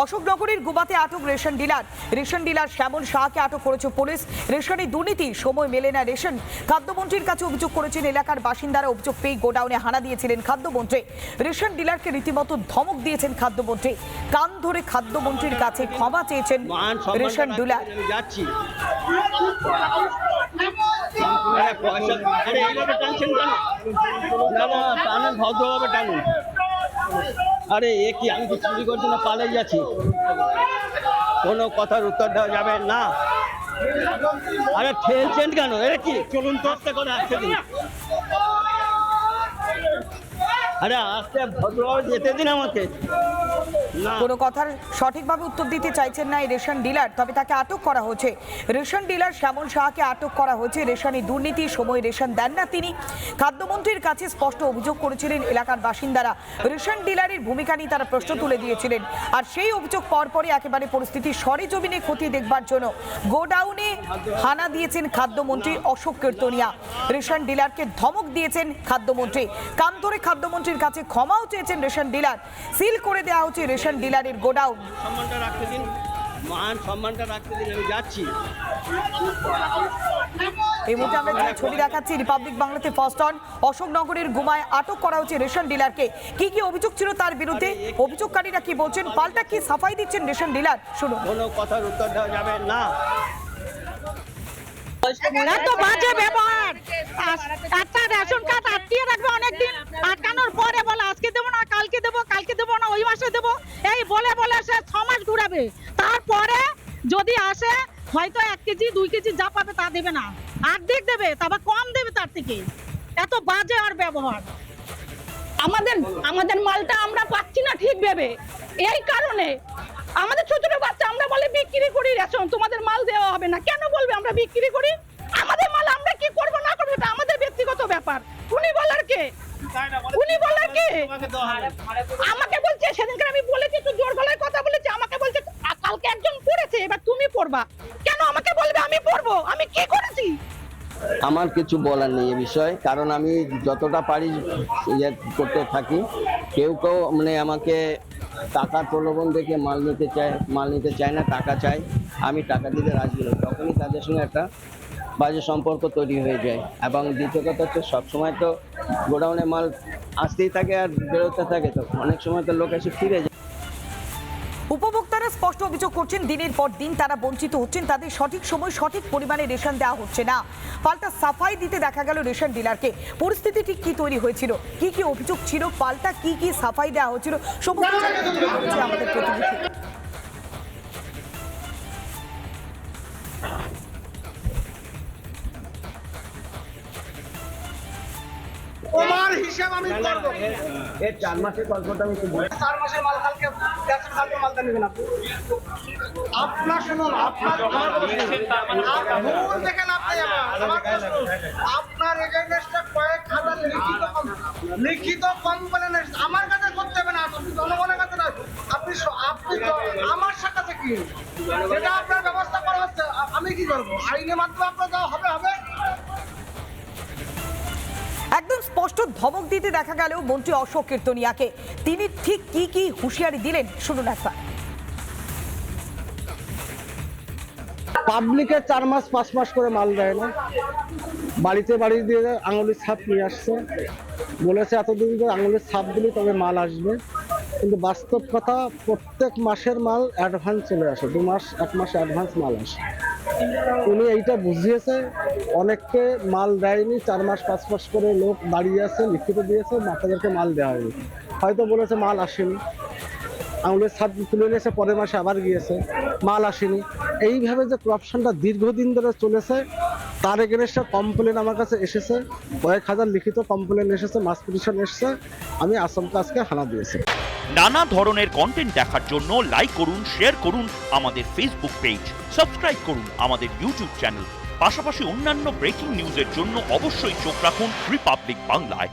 অশোকনগরের গুবাতে আটক ration dealer শ্যামল শাহকে আটক করেছে পুলিশ। রেশনে দুর্নীতি, সময় মেলে না রেশন। খাদ্যমন্ত্রীর কাছে অভিযোগ করেছেন এলাকার বাসিন্দারা। অভিযোগ পেয়ে গোডাউনে হানা দিয়েছিলেন খাদ্যমন্ত্রী। রেশন ডিলারকে রীতিমতো ধমক দিয়েছেন খাদ্যমন্ত্রী। কান ধরে খাদ্যমন্ত্রীর কাছে ক্ষমা চেয়েছেন রেশন ডিলার। আরে এ কি, আমি কি চুরি করছি না পালিয়ে যাচ্ছি? কোনো কথার উত্তর দেওয়া যাবে না। আরে ঠেলছেন কেন? এরা কি, চলুন তো আস্তে করে আসতে দিন। আরে আস্তে ভদ্রভাবে যেতে দিন আমাকে। কোনো কথার সঠিকভাবে উত্তর দিতে চাইছেন না এই রেশন ডিলার, তবে তাকে আটক করা হয়েছে। রেশন ডিলার শ্যামল শাহকে আটক করা হয়েছে। রেশনে দুর্নীতি, সময় রেশন দেন না তিনি। খাদ্যমন্ত্রীর কাছে স্পষ্ট অভিযোগ করেছিলেন এলাকার বাসিন্দারা। রেশন ডিলারের ভূমিকা নিয়ে তারা প্রশ্ন তুলে দিয়েছিলেন। আর সেই অভিযোগ পরপরই একেবারে পরিস্থিতি সরেজমিনে খতিয়ে দেখবার জন্য গোডাউনে হানা দিয়েছেন খাদ্যমন্ত্রী অশোক কীর্তনিয়া। রেশন ডিলারকে ধমক দিয়েছেন খাদ্যমন্ত্রী। কান ধরে খাদ্যমন্ত্রীর কাছে ক্ষমাও চেয়েছেন রেশন ডিলার। সিল করে দেওয়া হচ্ছে রেশন ডিলারের গোডাউন। সম্মানটা রাখতে দিন, মান সম্মানটা রাখতে দিন, আমি যাচ্ছি। এই মুহূর্তে আমরা যে ছবি দেখাচ্ছি রিপাবলিক বাংলাতে ফার্স্ট অন। অশোকনগরের গুমায় আটক করা হচ্ছে রেশন ডিলারকে। কি কি অভিযোগ ছিল তার বিরুদ্ধে, অভিযোগকারীরা কি বলছেন, পাল্টা কি সাফাই দিচ্ছেন রেশন ডিলার, শুনুন। কোনো কথার উত্তর দেওয়া যাবে না। এত বাজে ব্যবহার। একটা রেশন কার্ড আটকিয়ে রাখবে অনেকদিন, আটকানোর পরে বলে আজকে দেবো না, কালকে দেবো না, ওই মাসে দেবো, এই বলে বলে সে 6 মাস ঘুরাবে। তারপরে যদি আসে হয়তো 1 কেজি 2 কেজি যা পাবে তা দেবে না, অর্ধেক দেবে, তারপর কম দেবে তার থেকে। এত বাজে আর ব্যবহার। আমাদের মালটা আমরা পাচ্ছি না ঠিক ভেবে, এই কারণে আমাদের ছোট ছোট বাচ্চা আমরা বলে বিক্রি করি রেশন, তোমাদের মাল দেওয়া হবে না। কেন বলবে আমরা বিক্রি করি? আমাদের মাল আমরা কি করবো না করবো এটা আমাদের ব্যক্তিগত ব্যাপার। উনি বলার কে? আমাকে বলছে, সেদিনকে আমি বলেছি, একটু জোর গলায় কথা বলেছি, আমাকে বলছে কালকে একজন পড়েছে, এবার তুমি পড়বা। কেন আমাকে বলবে আমি পড়বো? আমি কি করেছি? আমার কিছু বলার নেই এ বিষয়ে, কারণ আমি যতটা পারি করতে থাকি। কেউ মানে আমাকে টাকার প্রলোভন দেখে মাল নিতে চায় না, টাকা চায়, আমি টাকা দিতে রাজি নই। তখনই তাদের সঙ্গে একটা বাজে সম্পর্ক তৈরি হয়ে যায়। এবং দ্বিতীয় কথা হচ্ছে, সবসময় তো গোডাউনে মাল আসতেই থাকে আর বেরোতে থাকে, তো অনেক সময় তো লোক এসে ফিরে যায়। উপভোক্তারা স্পষ্ট অভিযোগ করছেন, দিনের পর দিন তারা বঞ্চিত হচ্ছেন, তাদের সঠিক সময় সঠিক পরিমাণে রেশন দেওয়া হচ্ছে না। পাল্টা সাফাই দিতে দেখা গেল রেশন ডিলারকে। পরিস্থিতি ঠিক কি তৈরি হয়েছিল, কি কি অভিযোগ ছিল, পাল্টা কি কি সাফাই দেওয়া হচ্ছিল, সমস্ত আমাদের প্রতিনিধি। তোমার হিসাব আমি করব। এই 4 মাসের গল্পটা আমি একটু বলি। 4 মাসের মাল কালকে মালটা নেবেন আপনি। আপনার শুনুন, আপনার ভুল দেখেন আপনি। আপনার এগেইনস্টে কয়েক হাজার লিখিত কমপ্লেন আমার কাছে করতে হবে না, আপনি জনগণের কাছে না, আপনি আমার সাথে কি এটা আপনার ব্যবস্থা করা হচ্ছে। আমি কি করবো? আইনের মাধ্যমে আপনার দেওয়া হবে। একদম স্পষ্ট ধমক দিতে দেখা গেল মন্ত্রী অশোক কীর্তনিয়াকে। তিনি ঠিক কি কি হুঁশিয়ারি দিলেন, শুনুন একবার। পাবলিকে 4 মাস 5 মাস করে মাল দেয় না, বাড়িতে দিয়ে আঙুলের ছাপ নিয়ে আসছে, বলেছে এতদিন ধরে আঙুলের ছাপ দিলে তবে মাল আসবে। কিন্তু বাস্তব কথা, প্রত্যেক মাসের মাল অ্যাডভান্স চলে আসে, 2 মাস 1 মাস অ্যাডভান্স মাল আসে। উনি এইটা বুঝিয়েছে, অনেককে মাল দেয়নি, 4 মাস 5 মাস করে লোক দাঁড়িয়ে আছে, লিখিত দিয়েছে, তাদেরকে মাল দেওয়া হয়নি। হয়তো বলেছে মাল আসেনি, আঙুলের ছাপ তুলে নিয়েছে, পরের মাসে আবার গিয়েছে, মাল আসেনি। এইভাবে যে করাপশনটা দীর্ঘদিন ধরে চলেছে, তার এগেনস্টে কমপ্লেন আমার কাছে এসেছে, কয়েক হাজার লিখিত কমপ্লেন এসেছে, মাস পিটিশন এসেছে। আমি আসামকে আজকে হানা দিয়েছি। নানা ধরনের কন্টেন্ট দেখার জন্য লাইক করুন, শেয়ার করুন আমাদের ফেসবুক পেজ, সাবস্ক্রাইব করুন আমাদের ইউটিউব চ্যানেল। পাশাপাশি অন্যান্য ব্রেকিং নিউজের জন্য অবশ্যই চোখ রাখুন রিপাবলিক বাংলায়।